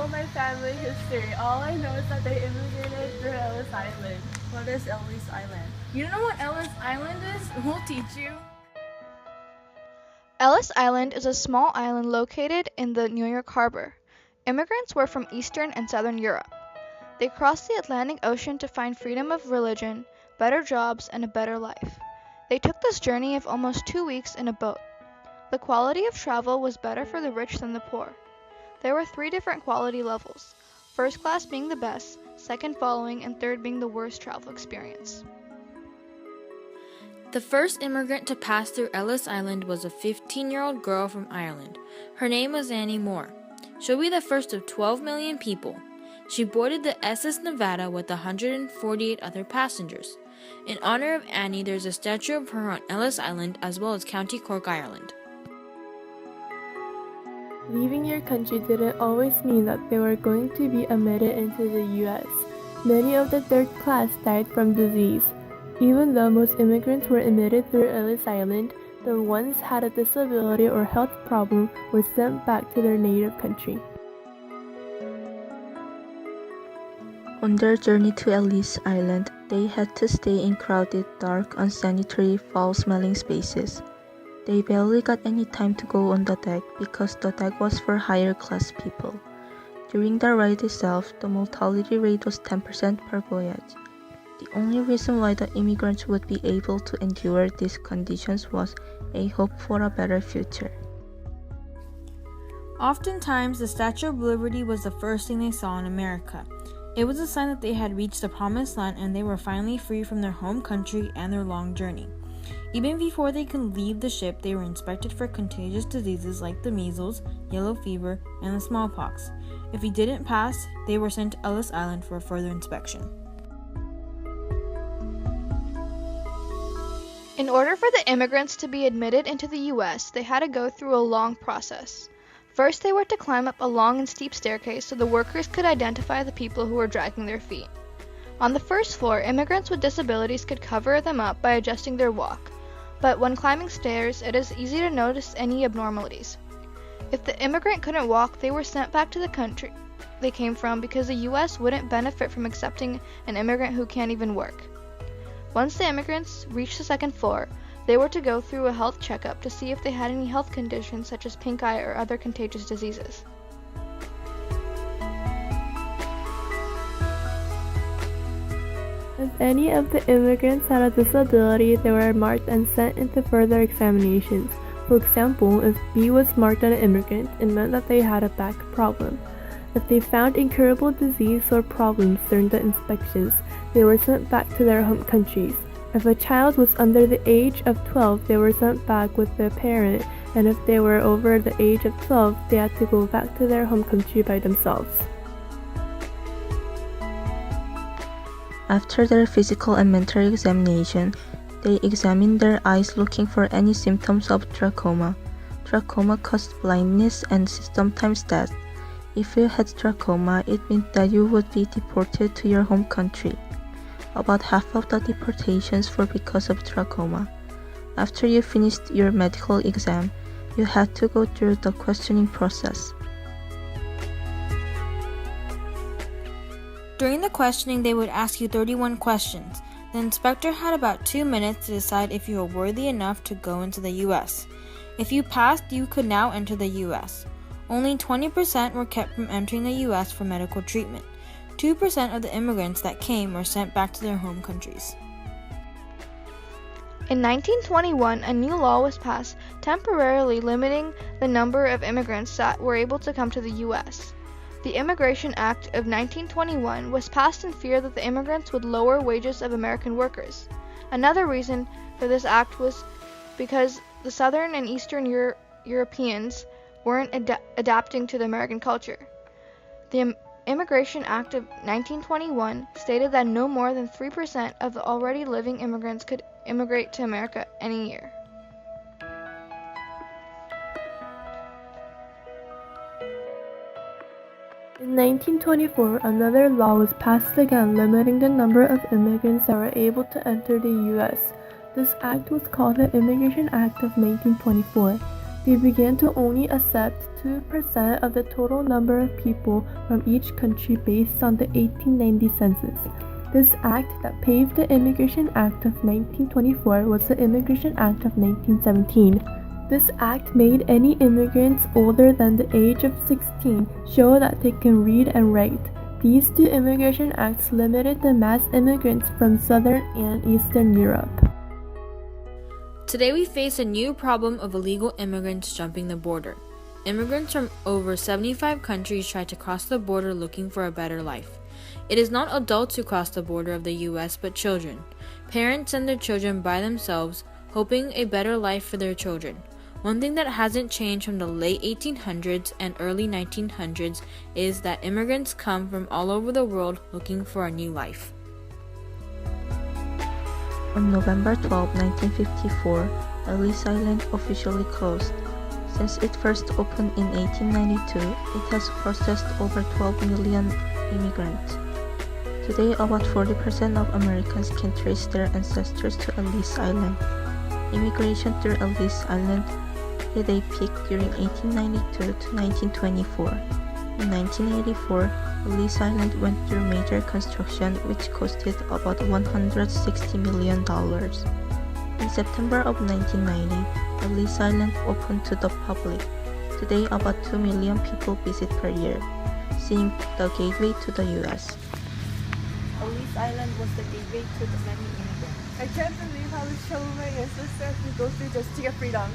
know my family history. All I know is that they immigrated through Ellis Island. What is Ellis Island? You don't know what Ellis Island is? We'll teach you. Ellis Island is a small island located in the New York Harbor. Immigrants were from Eastern and Southern Europe. They crossed the Atlantic Ocean to find freedom of religion, better jobs, and a better life. They took this journey of almost 2 weeks in a boat. The quality of travel was better for the rich than the poor. There were 3 different quality levels, first class being the best, second following, and third being the worst travel experience. The first immigrant to pass through Ellis Island was a 15-year-old girl from Ireland. Her name was Annie Moore. She'll be the first of 12 million people. She boarded the SS Nevada with 148 other passengers. In honor of Annie, there's a statue of her on Ellis Island as well as County Cork, Ireland. Leaving your country didn't always mean that they were going to be admitted into the U.S. Many of the third class died from disease. Even though most immigrants were admitted through Ellis Island, the ones had a disability or health problem were sent back to their native country. On their journey to Ellis Island, they had to stay in crowded, dark, unsanitary, foul-smelling spaces. They barely got any time to go on the deck because the deck was for higher-class people. During the ride itself, the mortality rate was 10% per voyage. The only reason why the immigrants would be able to endure these conditions was a hope for a better future. Oftentimes, the Statue of Liberty was the first thing they saw in America. It was a sign that they had reached the promised land and they were finally free from their home country and their long journey. Even before they could leave the ship, they were inspected for contagious diseases like the measles, yellow fever, and the smallpox. If he didn't pass, they were sent to Ellis Island for further inspection. In order for the immigrants to be admitted into the U.S., they had to go through a long process. First, they were to climb up a long and steep staircase so the workers could identify the people who were dragging their feet. On the first floor, immigrants with disabilities could cover them up by adjusting their walk, but when climbing stairs, it is easy to notice any abnormalities. If the immigrant couldn't walk, they were sent back to the country they came from because the U.S. wouldn't benefit from accepting an immigrant who can't even work. Once the immigrants reached the second floor, they were to go through a health checkup to see if they had any health conditions such as pink eye or other contagious diseases. If any of the immigrants had a disability, they were marked and sent into further examinations. For example, if B was marked as an immigrant, it meant that they had a back problem. If they found incurable disease or problems during the inspections, they were sent back to their home countries. If a child was under the age of 12, they were sent back with their parent, and if they were over the age of 12, they had to go back to their home country by themselves. After their physical and mental examination, they examined their eyes looking for any symptoms of trachoma. Trachoma caused blindness and sometimes death. If you had trachoma, it meant that you would be deported to your home country. About half of the deportations were because of trachoma. After you finished your medical exam, you had to go through the questioning process. During the questioning, they would ask you 31 questions. The inspector had about 2 minutes to decide if you were worthy enough to go into the U.S. If you passed, you could now enter the U.S. Only 20% were kept from entering the U.S. for medical treatment. 2% of the immigrants that came were sent back to their home countries. In 1921, a new law was passed temporarily limiting the number of immigrants that were able to come to the U.S. The Immigration Act of 1921 was passed in fear that the immigrants would lower wages of American workers. Another reason for this act was because the Southern and Eastern Europeans weren't adapting to the American culture. The Immigration Act of 1921 stated that no more than 3% of the already living immigrants could immigrate to America any year. In 1924, another law was passed again limiting the number of immigrants that were able to enter the U.S. This act was called the Immigration Act of 1924. They began to only accept 2% of the total number of people from each country based on the 1890 census. This act that paved the Immigration Act of 1924 was the Immigration Act of 1917. This act made any immigrants older than the age of 16 show that they can read and write. These two immigration acts limited the mass immigrants from Southern and Eastern Europe. Today we face a new problem of illegal immigrants jumping the border. Immigrants from over 75 countries try to cross the border looking for a better life. It is not adults who cross the border of the US, but children. Parents send their children by themselves, hoping a better life for their children. One thing that hasn't changed from the late 1800s and early 1900s is that immigrants come from all over the world looking for a new life. On November 12, 1954, Ellis Island officially closed. Since it first opened in 1892, it has processed over 12 million immigrants. Today, about 40% of Americans can trace their ancestors to Ellis Island. Immigration through Ellis Island hit a peak during 1892 to 1924. In 1984, Ellis Island went through major construction which costed about $160 million. In September of 1990, Ellis Island opened to the public. Today, about 2 million people visit per year, seeing the gateway to the US. Ellis Island was the gateway to the many immigrants. I can't believe how so many ancestors we go through just to get freedom.